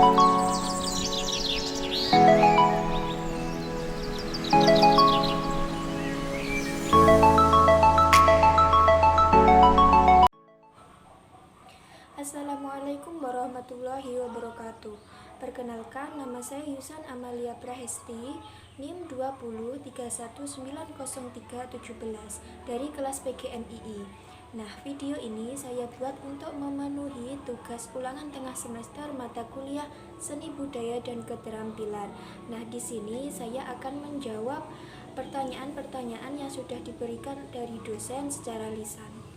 Assalamualaikum warahmatullahi wabarakatuh. Perkenalkan, nama saya Yusan Amalia Prahesti, NIM 2031903711 dari kelas PGMII. Nah, video ini saya buat untuk memenuhi tugas ulangan tengah semester mata kuliah Seni Budaya dan Keterampilan. Nah, di sini saya akan menjawab pertanyaan-pertanyaan yang sudah diberikan dari dosen secara lisan.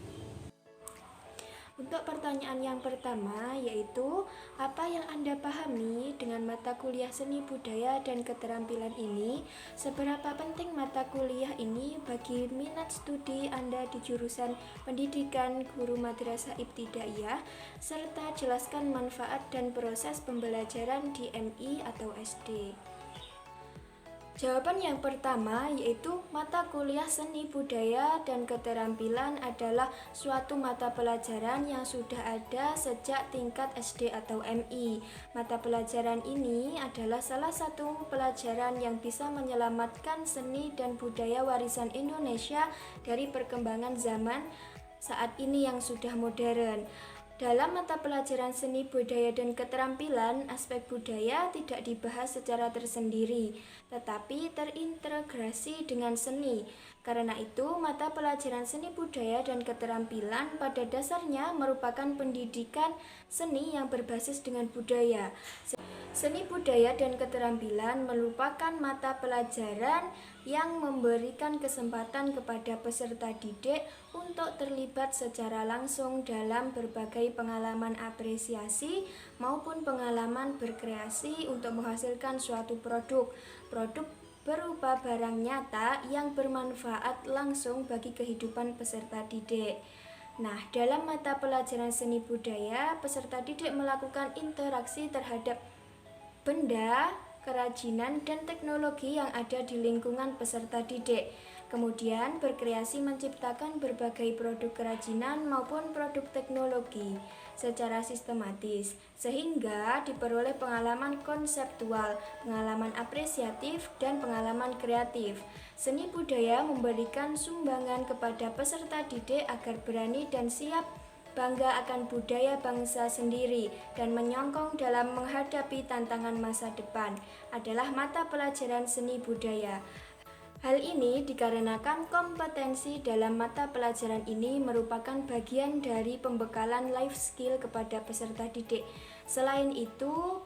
Untuk pertanyaan yang pertama yaitu, apa yang Anda pahami dengan mata kuliah Seni Budaya dan Keterampilan ini? Seberapa penting mata kuliah ini bagi minat studi Anda di jurusan Pendidikan Guru Madrasah Ibtidaiyah, serta jelaskan manfaat dan proses pembelajaran di MI atau SD. Jawaban yang pertama yaitu mata kuliah Seni Budaya dan Keterampilan adalah suatu mata pelajaran yang sudah ada sejak tingkat SD atau MI. Mata pelajaran ini adalah salah satu pelajaran yang bisa menyelamatkan seni dan budaya warisan Indonesia dari perkembangan zaman saat ini yang sudah modern. Dalam mata pelajaran Seni Budaya dan Keterampilan, aspek budaya tidak dibahas secara tersendiri, tetapi terintegrasi dengan seni. Karena itu, mata pelajaran Seni Budaya dan Keterampilan pada dasarnya merupakan pendidikan seni yang berbasis dengan budaya. Seni Budaya dan Keterampilan merupakan mata pelajaran yang memberikan kesempatan kepada peserta didik untuk terlibat secara langsung dalam berbagai pengalaman apresiasi maupun pengalaman berkreasi untuk menghasilkan suatu produk berupa barang nyata yang bermanfaat langsung bagi kehidupan peserta didik. Nah, dalam mata pelajaran Seni Budaya, peserta didik melakukan interaksi terhadap benda, kerajinan, dan teknologi yang ada di lingkungan peserta didik. Kemudian berkreasi menciptakan berbagai produk kerajinan maupun produk teknologi secara sistematis, sehingga diperoleh pengalaman konseptual, pengalaman apresiatif, dan pengalaman kreatif. Seni budaya memberikan sumbangan kepada peserta didik agar berani dan siap bangga akan budaya bangsa sendiri dan menyongkong dalam menghadapi tantangan masa depan adalah mata pelajaran seni budaya. Hal ini dikarenakan kompetensi dalam mata pelajaran ini merupakan bagian dari pembekalan life skill kepada peserta didik. Selain itu,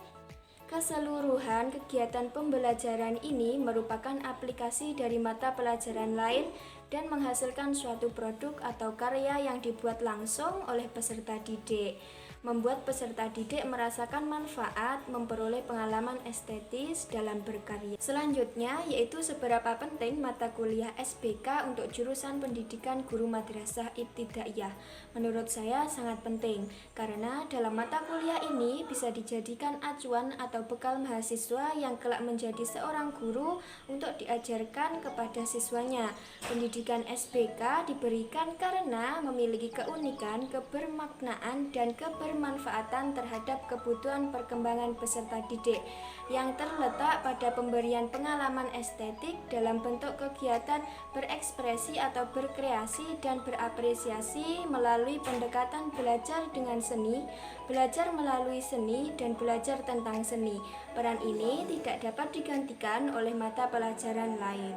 keseluruhan kegiatan pembelajaran ini merupakan aplikasi dari mata pelajaran lain dan menghasilkan suatu produk atau karya yang dibuat langsung oleh peserta didik, membuat peserta didik merasakan manfaat, memperoleh pengalaman estetis dalam berkarya. Selanjutnya yaitu seberapa penting mata kuliah SBK untuk jurusan Pendidikan Guru Madrasah Ibtidaiyah. Menurut saya sangat penting, karena dalam mata kuliah ini bisa dijadikan acuan atau bekal mahasiswa yang kelak menjadi seorang guru untuk diajarkan kepada siswanya. Pendidikan SBK diberikan karena memiliki keunikan, kebermaknaan, dan kebermanfaatan terhadap kebutuhan perkembangan peserta didik yang terletak pada pemberian pengalaman estetik dalam bentuk kegiatan berekspresi atau berkreasi dan berapresiasi melalui pendekatan belajar dengan seni, belajar melalui seni, dan belajar tentang seni. Peran ini tidak dapat digantikan oleh mata pelajaran lain.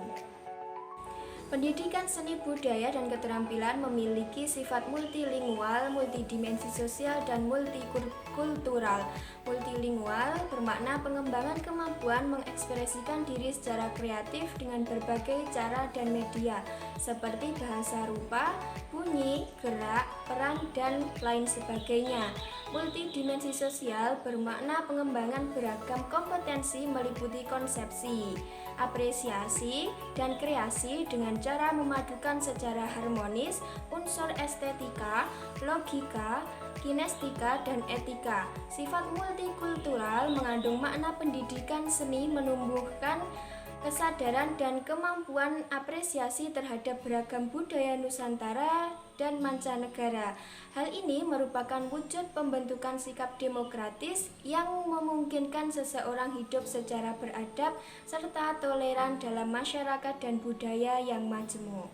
Pendidikan Seni Budaya dan Keterampilan memiliki sifat multilingual, multidimensi sosial, dan multikultural. Multilingual bermakna pengembangan kemampuan mengekspresikan diri secara kreatif dengan berbagai cara dan media, seperti bahasa rupa, bunyi, gerak, peran, dan lain sebagainya. Multidimensi sosial bermakna pengembangan beragam kompetensi meliputi konsepsi, apresiasi, dan kreasi dengan cara memadukan secara harmonis unsur estetika, logika, kinestika, dan etika. Sifat multikultural mengandung makna pendidikan seni menumbuhkan kesadaran dan kemampuan apresiasi terhadap beragam budaya Nusantara dan mancanegara. Hal ini merupakan wujud pembentukan sikap demokratis yang memungkinkan seseorang hidup secara beradab serta toleran dalam masyarakat dan budaya yang majemuk.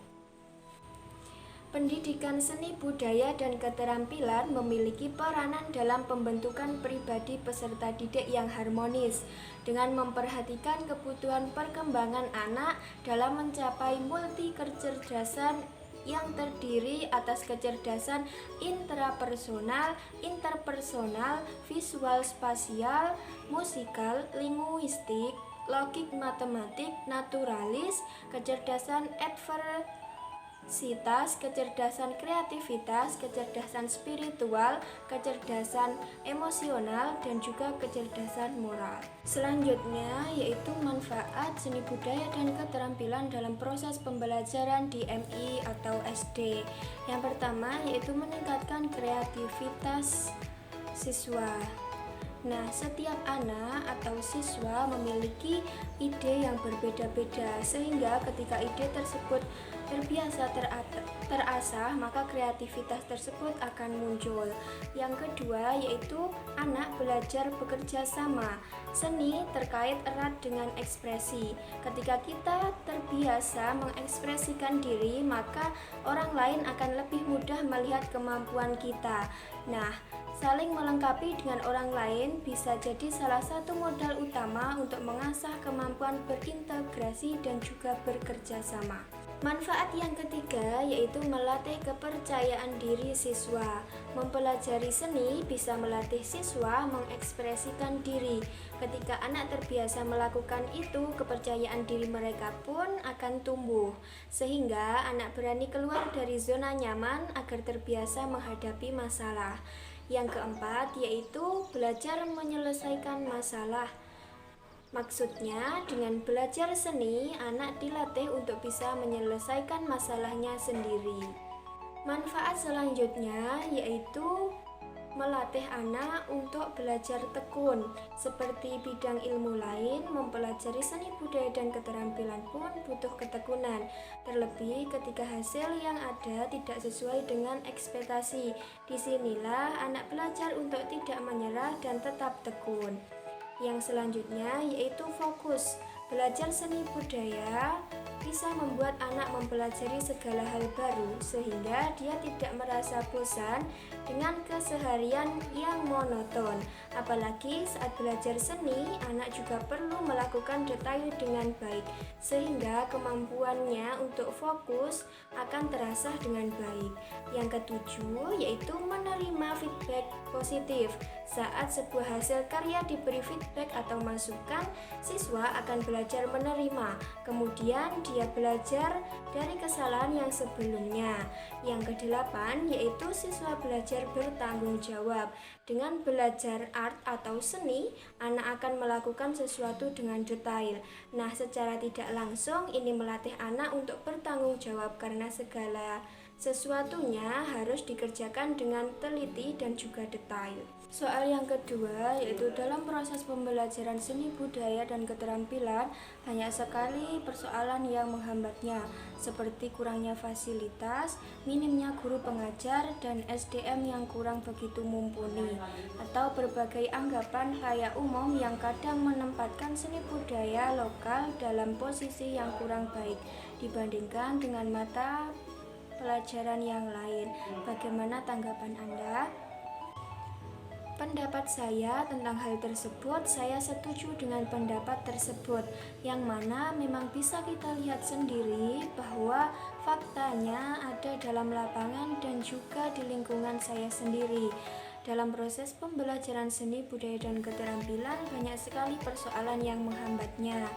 Pendidikan seni budaya dan keterampilan memiliki peranan dalam pembentukan pribadi peserta didik yang harmonis dengan memperhatikan kebutuhan perkembangan anak dalam mencapai multi kecerdasan yang terdiri atas kecerdasan intrapersonal, interpersonal, visual spasial, musikal, linguistik, logik matematik, naturalis, kecerdasan kecerdasan kreativitas, kecerdasan spiritual, kecerdasan emosional, dan juga kecerdasan moral. Selanjutnya yaitu manfaat seni budaya dan keterampilan dalam proses pembelajaran di MI atau SD. Yang pertama yaitu meningkatkan kreativitas siswa. Nah, setiap anak atau siswa memiliki ide yang berbeda-beda, sehingga ketika ide tersebut terbiasa terasah, maka kreativitas tersebut akan muncul. Yang kedua yaitu anak belajar bekerja sama. Seni terkait erat dengan ekspresi. Ketika kita terbiasa mengekspresikan diri, maka orang lain akan lebih mudah melihat kemampuan kita. Nah, saling melengkapi dengan orang lain bisa jadi salah satu modal utama untuk mengasah kemampuan berintegrasi dan juga bekerja sama. Manfaat yang ketiga yaitu melatih kepercayaan diri siswa. Mempelajari seni bisa melatih siswa mengekspresikan diri. Ketika anak terbiasa melakukan itu, kepercayaan diri mereka pun akan tumbuh, sehingga anak berani keluar dari zona nyaman agar terbiasa menghadapi masalah. Yang keempat yaitu belajar menyelesaikan masalah. Maksudnya, dengan belajar seni, anak dilatih untuk bisa menyelesaikan masalahnya sendiri. Manfaat selanjutnya yaitu melatih anak untuk belajar tekun. Seperti bidang ilmu lain, mempelajari seni budaya dan keterampilan pun butuh ketekunan. Terlebih ketika hasil yang ada tidak sesuai dengan ekspektasi. Disinilah anak belajar untuk tidak menyerah dan tetap tekun. Yang selanjutnya yaitu fokus. Belajar seni budaya bisa membuat anak mempelajari segala hal baru sehingga dia tidak merasa bosan dengan keseharian yang monoton. Apalagi saat belajar seni, anak juga perlu melakukan detail dengan baik sehingga kemampuannya untuk fokus akan terasah dengan baik. Yang ketujuh yaitu menerima feedback positif. Saat sebuah hasil karya diberi feedback atau masukan, siswa akan belajar menerima. Kemudian dia belajar dari kesalahan yang sebelumnya. Yang kedelapan yaitu siswa belajar bertanggung jawab. Dengan belajar art atau seni, anak akan melakukan sesuatu dengan detail. Nah, secara tidak langsung ini melatih anak untuk bertanggung jawab karena segala sesuatunya harus dikerjakan dengan teliti dan juga detail. Soal yang kedua yaitu dalam proses pembelajaran seni budaya dan keterampilan banyak sekali persoalan yang menghambatnya, seperti kurangnya fasilitas, minimnya guru pengajar, dan SDM yang kurang begitu mumpuni, atau berbagai anggapan khayal umum yang kadang menempatkan seni budaya lokal dalam posisi yang kurang baik dibandingkan dengan mata pelajaran yang lain. Bagaimana tanggapan Anda? Pendapat saya tentang hal tersebut, saya setuju dengan pendapat tersebut, yang mana memang bisa kita lihat sendiri bahwa faktanya ada dalam lapangan dan juga di lingkungan saya sendiri. Dalam proses pembelajaran seni budaya dan keterampilan banyak sekali persoalan yang menghambatnya,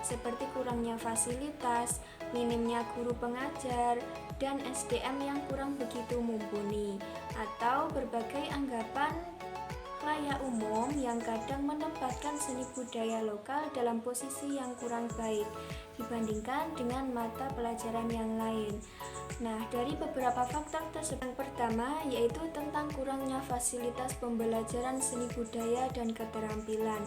seperti kurangnya fasilitas, minimnya guru pengajar, dan SDM yang kurang begitu mumpuni, atau berbagai anggapan khayal umum yang kadang menempatkan seni budaya lokal dalam posisi yang kurang baik dibandingkan dengan mata pelajaran yang lain. Nah, dari beberapa faktor tersebut, yang pertama yaitu tentang kurangnya fasilitas pembelajaran seni budaya dan keterampilan.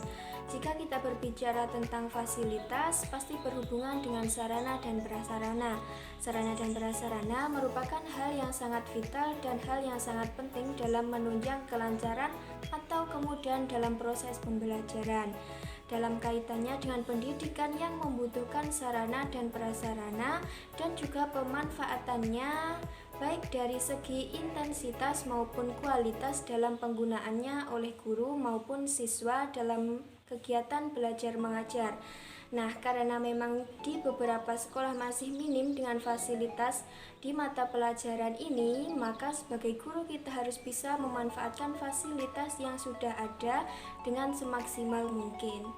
Jika kita berbicara tentang fasilitas, pasti berhubungan dengan sarana dan prasarana. Sarana dan prasarana merupakan hal yang sangat vital dan hal yang sangat penting dalam menunjang kelancaran atau kemudahan dalam proses pembelajaran. Dalam kaitannya dengan pendidikan yang membutuhkan sarana dan prasarana dan juga pemanfaatannya baik dari segi intensitas maupun kualitas dalam penggunaannya oleh guru maupun siswa dalam kegiatan belajar mengajar. Nah, karena memang di beberapa sekolah masih minim dengan fasilitas di mata pelajaran ini, maka sebagai guru kita harus bisa memanfaatkan fasilitas yang sudah ada dengan semaksimal mungkin.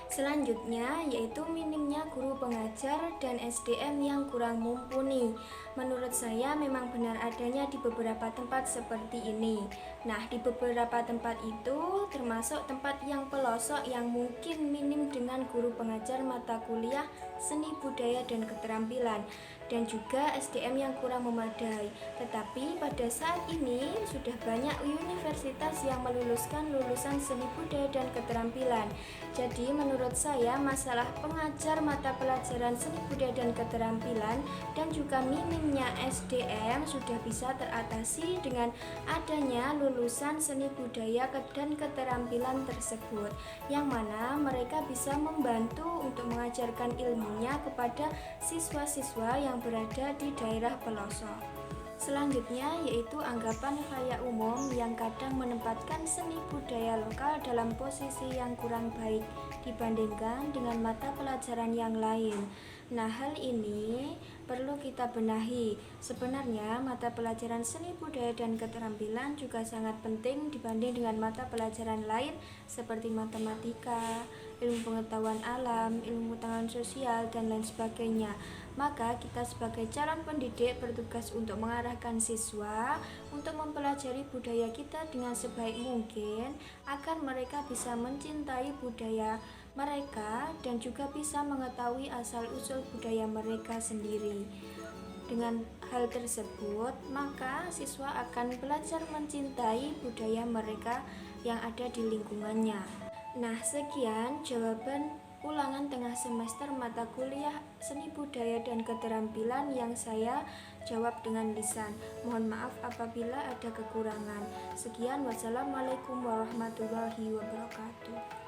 Selanjutnya yaitu minimnya guru pengajar dan SDM yang kurang mumpuni. Menurut saya memang benar adanya di beberapa tempat seperti ini. Nah, di beberapa tempat itu termasuk tempat yang pelosok yang mungkin minim dengan guru pengajar mata kuliah seni budaya dan keterampilan dan juga SDM yang kurang memadai. Tetapi pada saat ini sudah banyak universitas yang meluluskan lulusan seni budaya dan keterampilan. Jadi menurut saya masalah pengajar mata pelajaran seni budaya dan keterampilan dan juga minimnya SDM sudah bisa teratasi dengan adanya lulusan seni budaya dan keterampilan tersebut, yang mana mereka bisa membantu untuk mengajarkan ilmunya kepada siswa-siswa yang berada di daerah pelosok. Selanjutnya yaitu anggapan khalayak umum yang kadang menempatkan seni budaya lokal dalam posisi yang kurang baik dibandingkan dengan mata pelajaran yang lain. Nah, hal ini perlu kita benahi. Sebenarnya mata pelajaran seni budaya dan keterampilan juga sangat penting dibanding dengan mata pelajaran lain seperti matematika, ilmu pengetahuan alam, ilmu pengetahuan sosial, dan lain sebagainya. Maka kita sebagai calon pendidik bertugas untuk mengarahkan siswa untuk mempelajari budaya kita dengan sebaik mungkin agar mereka bisa mencintai budaya mereka dan juga bisa mengetahui asal-usul budaya mereka sendiri. Dengan hal tersebut, maka siswa akan belajar mencintai budaya mereka yang ada di lingkungannya. Nah, sekian jawaban ulangan tengah semester mata kuliah seni budaya dan keterampilan yang saya jawab dengan lisan. Mohon maaf apabila ada kekurangan. Sekian, wassalamualaikum warahmatullahi wabarakatuh.